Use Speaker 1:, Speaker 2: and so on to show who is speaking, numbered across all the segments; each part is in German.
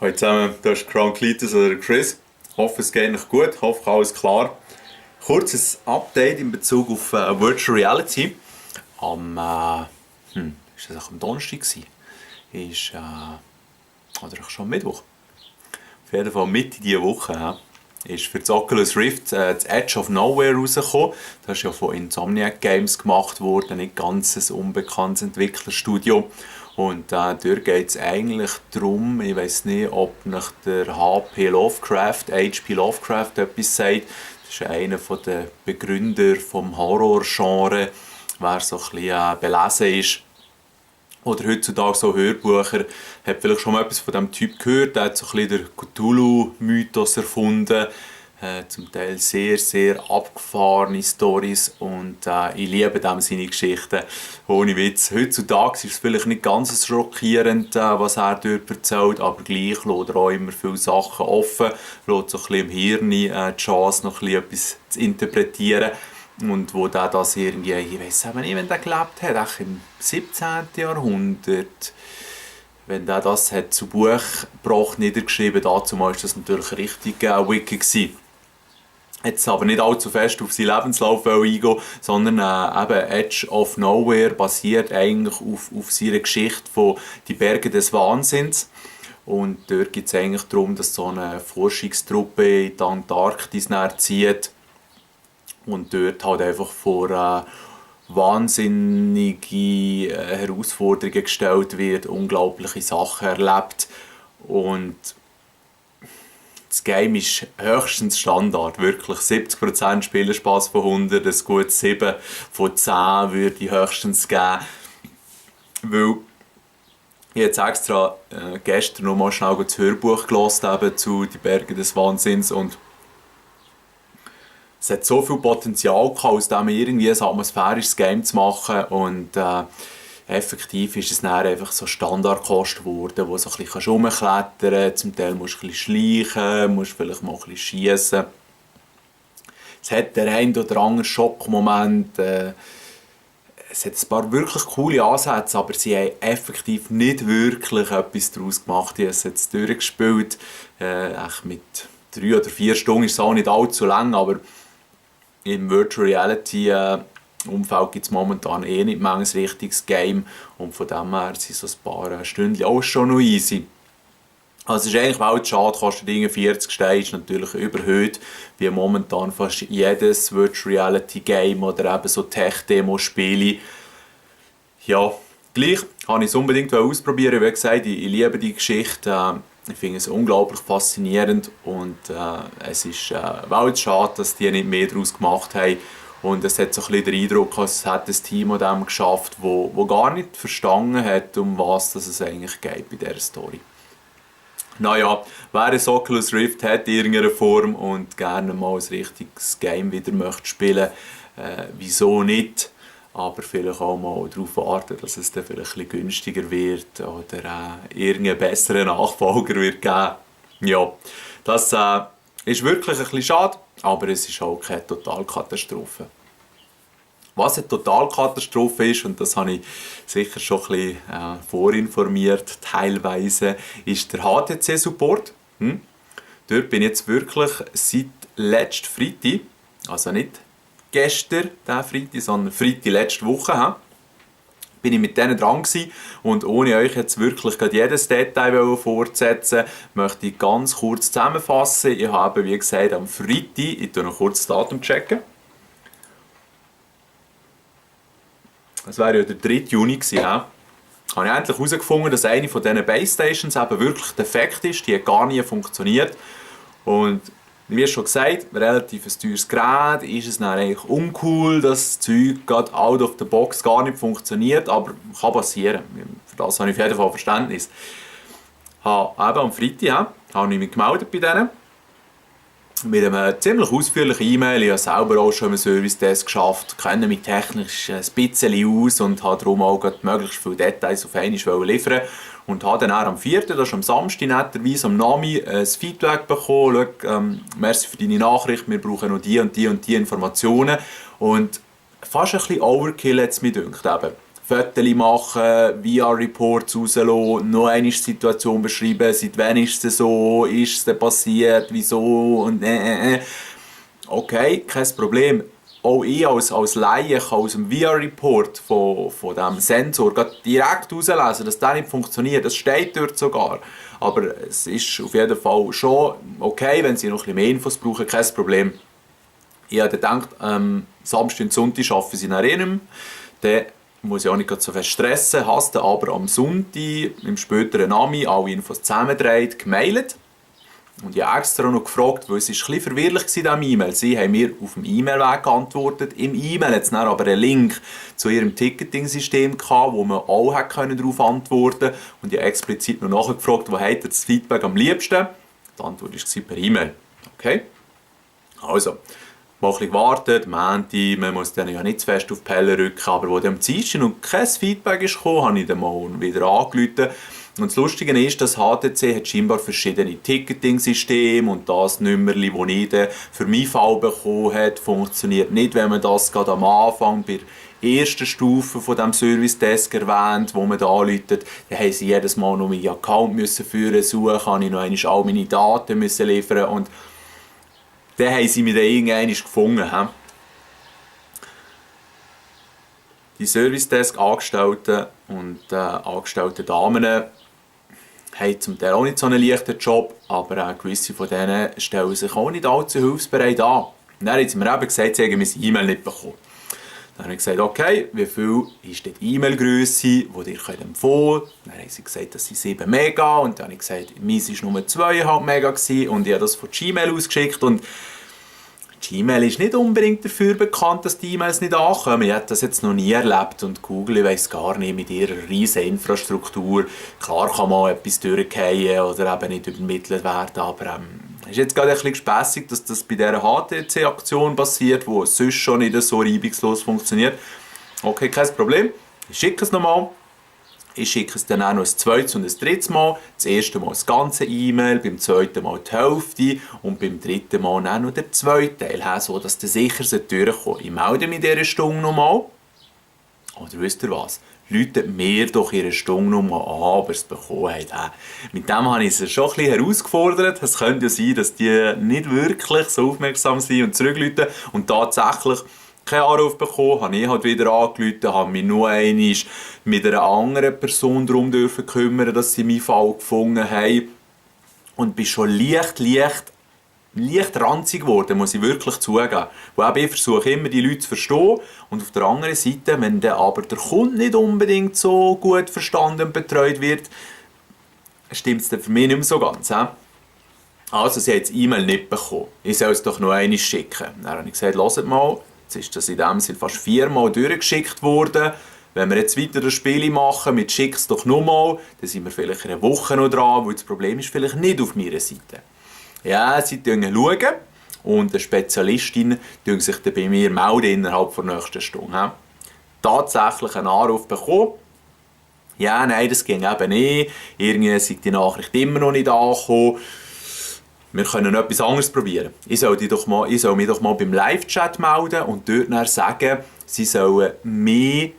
Speaker 1: Hallo zusammen, das ist Crown Cletus oder Chris. Ich hoffe, es geht euch gut, ich hoffe, alles klar. Kurzes Update in Bezug auf Virtual Reality. Ist das auch am Donnerstag gewesen? Oder schon am Mittwoch? Auf jeden Fall Mitte dieser Woche ist für das Oculus Rift das Edge of Nowhere rausgekommen. Das ist ja von Insomniac Games gemacht worden, nicht ganz ein unbekanntes Entwicklerstudio. Und dort geht es eigentlich darum, ich weiß nicht, ob nach der HP Lovecraft etwas sagt. Das ist einer der Begründer vom Horrorgenre, wer so ein bisschen belesen ist. Oder heutzutage so Hörbücher, hat vielleicht schon mal etwas von diesem Typ gehört. Der hat so ein bisschen den Cthulhu-Mythos erfunden. Zum Teil sehr, sehr abgefahrene Storys und ich liebe dem seine Geschichten. Ohne Witz. Heutzutage ist es vielleicht nicht ganz so schockierend, was er dort erzählt, aber gleich lässt er auch immer viele Sachen offen, lässt so ein bisschen im Hirn die Chance, noch ein bisschen etwas zu interpretieren. Und wo der das irgendwie, ich weiß aber nicht, wenn der gelebt hat, auch im 17. Jahrhundert, wenn der das hat zu Buch gebracht, niedergeschrieben, dazu war das natürlich ein richtiger Wiki gewesen. Jetzt aber nicht allzu fest auf seinen Lebenslauf eingehen, sondern eben Edge of Nowhere basiert eigentlich auf seiner Geschichte von die Berge des Wahnsinns. Und dort geht es eigentlich darum, dass so eine Forschungstruppe in die Antarktis zieht und dort halt einfach vor wahnsinnige Herausforderungen gestellt wird, unglaubliche Sachen erlebt und das Game ist höchstens Standard, wirklich 70% Spielerspaß von 100, ein gutes 7 von 10 würde ich höchstens geben, weil ich jetzt extra gestern noch mal schnell das Hörbuch gelesen zu «Die Berge des Wahnsinns» und es hat so viel Potenzial gehabt, aus dem irgendwie ein atmosphärisches Game zu machen und effektiv ist es dann einfach so Standardkost geworden, wo so ein bisschen rumklettern kannst, zum Teil musst du ein bisschen schleichen, musst vielleicht mal ein bisschen schiessen. Es hat den einen oder anderen Schockmoment, es hat ein paar wirklich coole Ansätze, aber sie haben effektiv nicht wirklich etwas daraus gemacht. Ich habe es jetzt durchgespielt, mit 3 oder 4 Stunden ist es auch nicht allzu lang, aber im Virtual Reality Umfeld gibt es momentan eh nicht mehr ein richtiges Game und von dem her sind so ein paar Stunden auch schon noch easy. Also es ist eigentlich auch schade, kostet 40 Steine, ist natürlich überhöht, wie momentan fast jedes Virtual Reality Game oder eben so Tech-Demo-Spiele. Ja, gleich habe ich es unbedingt ausprobieren, wie gesagt, ich liebe die Geschichte. Ich finde es unglaublich faszinierend und es ist schade, dass die nicht mehr daraus gemacht haben. Und es hat so ein bisschen den Eindruck, es hat ein Team an dem geschafft, wo gar nicht verstanden hat, um was es eigentlich geht bei dieser Story. Naja, wer ein Oculus Rift hat in irgendeiner Form und gerne mal ein richtiges Game wieder möchte spielen, wieso nicht? Aber vielleicht auch mal darauf warten, dass es dann vielleicht ein bisschen günstiger wird oder irgendeinen besseren Nachfolger wird geben. Ja, das ist wirklich ein bisschen schade, aber es ist auch keine Totalkatastrophe. Was eine Totalkatastrophe ist, und das habe ich sicher schon ein bisschen vorinformiert, teilweise, ist der HTC-Support. Dort bin ich jetzt wirklich seit letzten Freitag, also nicht gestern, der Freitag, sondern Freitag letzte Woche, bin ich mit denen dran gewesen. Und ohne euch jetzt wirklich jedes Detail fortsetzen, möchte ich ganz kurz zusammenfassen. Ich habe, wie gesagt, am Freitag, ich tue noch kurz das Datum checken. Das wäre ja der 3. Juni gewesen, habe ich endlich herausgefunden, dass eine von diesen Base Stations eben wirklich defekt ist. Die hat gar nie funktioniert. Und wie schon gesagt, relativ ein teures Gerät, ist es dann eigentlich uncool, dass das Zeug gerade out of the box gar nicht funktioniert, aber kann passieren. Für das habe ich auf jeden Fall Verständnis. Am Freitag habe ich mich gemeldet bei denen. Mit einem ziemlich ausführlichen E-Mail. Ich habe selber auch schon im Service Desk geschafft, kenne mich technisch ein bisschen aus und habe darum auch möglichst viele Details auf einmal liefern. Und habe dann am 4., das ist am Samstag, netterweise am Nami ein Feedback bekommen. Schau, merci für deine Nachricht, wir brauchen noch die und die und die Informationen. Und fast ein bisschen Overkill hat es mir gedacht. Fotos machen, VR-Reports rauslassen, noch eine Situation beschreiben, seit wann ist es so, ist es denn passiert, wieso und Okay, kein Problem. Auch ich als Laie kann aus dem VR-Report von diesem Sensor direkt herauslesen, dass der nicht funktioniert. Das steht dort sogar. Aber es ist auf jeden Fall schon okay, wenn Sie noch ein bisschen mehr Infos brauchen, kein Problem. Ich habe gedacht, Samstag und Sonntag arbeiten Sie nach ihrem. Dann muss ich auch nicht so fest stressen, hast aber am Sonntag im späteren Nami alle Infos zusammengedreht, gemailt. Und ich habe extra noch gefragt, weil es ein bisschen verwirrlich war, in diesem E-Mail. Sie haben mir auf dem E-Mail-Weg geantwortet. Im E-Mail hat es dann aber einen Link zu ihrem Ticketing-System gehabt, wo man auch darauf antworten konnte. Und ich habe explizit noch nachgefragt, wo hat das Feedback am liebsten? Die Antwort war per E-Mail. Okay? Also, mal ein bisschen gewartet, meinte, man muss dann ja nicht zu fest auf die Pelle rücken, aber wo dann am Dienstag noch kein Feedback ist gekommen, habe ich dann mal wieder angerufen. Und das Lustige ist, dass HTC hat scheinbar verschiedene Ticketing-Systeme und das Nummerli, das ich dann für meinen Fall bekommen habe, funktioniert nicht, wenn man das gerade am Anfang bei der ersten Stufe von diesem Service Desk erwähnt, wo man da anruft. Dann haben sie jedes Mal noch meinen Account führen suchen, habe ich noch einmal all meine Daten müssen liefern und dann haben sie mich dann irgendwann gefunden. Die Service Desk Angestellten und angestellten Damen haben zum Teil auch nicht so einen leichten Job, aber gewisse von denen stellen sich auch nicht allzu hilfsbereit an. Und dann haben sie mir eben gesagt, sie haben mein E-Mail nicht bekommen. Dann habe ich gesagt, okay, wie viel ist die E-Mail-Grösse, die ihr empfohlen könnt? Dann haben sie gesagt, das sind 7 Mega. Und dann habe ich gesagt, meins war nur 2,5 Mega und ich habe das von Gmail ausgeschickt. Und Gmail ist nicht unbedingt dafür bekannt, dass die E-Mails nicht ankommen. Ich habe das jetzt noch nie erlebt und Google, ich weiss gar nicht, mit ihrer riesen Infrastruktur. Klar kann mal etwas durchfallen oder eben nicht übermittelt werden, aber es ist jetzt gerade ein bisschen gespässig, dass das bei dieser HTC-Aktion passiert, die sonst schon nicht so reibungslos funktioniert. Okay, kein Problem. Ich schicke es nochmal. Ich schicke es dann auch noch ein zweites und ein drittes Mal. Das erste Mal das ganze E-Mail, beim zweiten Mal die Hälfte und beim dritten Mal auch noch der zweite Teil, so dass der sicher durchkommt. Ich melde mich in dieser Stunde nochmal. Oder wisst ihr was? Läutet mir doch ihre Stunde nochmal an, ob ihr es bekommen habt. Mit dem habe ich sie schon ein bisschen herausgefordert. Es könnte ja sein, dass die nicht wirklich so aufmerksam sind und zurückläuten. Und tatsächlich keinen Anruf bekommen, habe ich halt wieder angerufen, habe mich nur einmal mit einer anderen Person darum kümmern, dass sie meinen Fall gefunden haben. Und bin schon leicht ranzig geworden, muss ich wirklich zugeben. Weil ich versuche immer, die Leute zu verstehen. Und auf der anderen Seite, wenn dann aber der Kunde nicht unbedingt so gut verstanden und betreut wird, stimmt es dann für mich nicht mehr so ganz. Also, sie hat das E-Mail nicht bekommen. Ich soll es doch noch einmal schicken. Dann habe ich gesagt, hört mal, jetzt ist das in dem Sinne fast 4-mal durchgeschickt worden. Wenn wir jetzt weiter das Spiel machen, mit «Schick es doch nochmal», dann sind wir vielleicht eine Woche noch dran, weil das Problem ist vielleicht nicht auf meiner Seite. Ja, sie schauen und eine Spezialistin sich dann bei mir melden innerhalb der nächsten Stunde. Tatsächlich einen Anruf bekommen. Ja, nein, das ging eben nicht. Irgendwie sind die Nachricht immer noch nicht angekommen. Wir können etwas anderes probieren. Ich soll mich doch mal beim Live-Chat melden und dort dann sagen, sie sollen mehr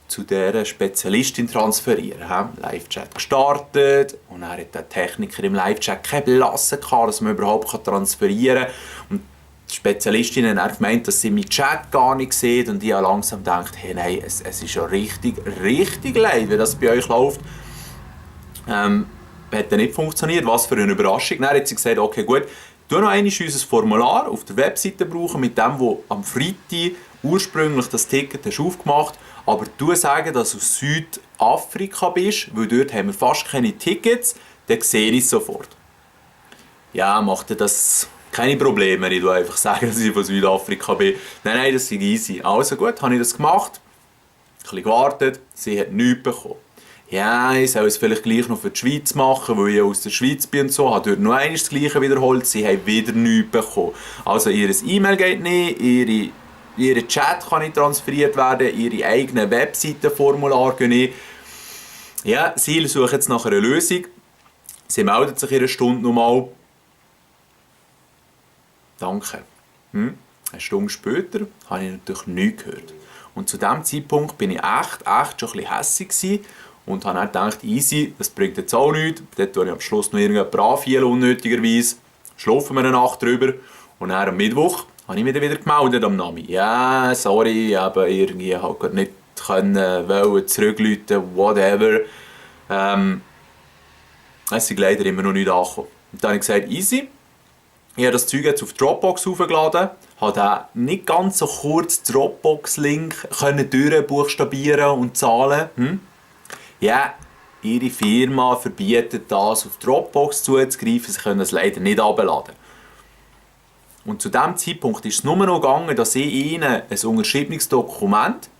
Speaker 1: zu dieser Spezialistin transferieren. Live-Chat gestartet und dann hat der Techniker im Live-Chat keine Blasse gehabt, dass man überhaupt transferieren kann. Und die Spezialistin hat gemeint, dass sie meinen Chat gar nicht sieht und ich habe langsam gedacht, hey, nein, es ist ja richtig leid, wenn das bei euch läuft. Hat dann nicht funktioniert, was für eine Überraschung. Dann hat sie gesagt, okay gut, du noch einmal unser Formular auf der Webseite brauchen, mit dem, wo am Freitag ursprünglich das Ticket hast aufgemacht hast, aber du sagen, dass du aus Südafrika bist, weil dort haben wir fast keine Tickets, dann sehe ich es sofort. Ja, macht dir das keine Probleme, ich sage einfach sagen, dass ich von Südafrika bin. Nein, das ist easy. Also gut, habe ich das gemacht, ein bisschen gewartet, sie hat nichts bekommen. Ja, ich soll es vielleicht gleich noch für die Schweiz machen, weil ich aus der Schweiz bin und so. Habe dort noch einmal das Gleiche wiederholt. Sie haben wieder nichts bekommen. Also ihr E-Mail geht nicht, ihr Chat kann nicht transferiert werden, ihre eigenen Webseitenformulare gehen nicht. Ja, sie suchen jetzt nach einer Lösung. Sie meldet sich in einer Stunde nochmal. Danke. Eine Stunde später habe ich natürlich nichts gehört. Und zu diesem Zeitpunkt bin ich echt schon ein bisschen hässig gewesen und habe dann gedacht, easy, das bringt jetzt auch nichts. Dort tue ich am Schluss noch irgendjemand anfielen, unnötigerweise. Schlafen wir eine Nacht drüber. Und dann am Mittwoch habe ich mich wieder gemeldet am Nami. Ja, sorry, aber irgendwie halt nicht können, wollen, zurückrufen, whatever. Es ist leider immer noch nicht angekommen. Und dann habe ich gesagt, easy. Ich habe das Zeug jetzt auf Dropbox hochgeladen, habe den nicht ganz so kurz Dropbox-Link durchbuchstabieren und zahlen. Ja, ihre Firma verbietet das, auf Dropbox zuzugreifen, sie können es leider nicht herunterladen. Und zu diesem Zeitpunkt ist es nur noch gegangen, dass ich ihnen ein unterschriebenes Dokument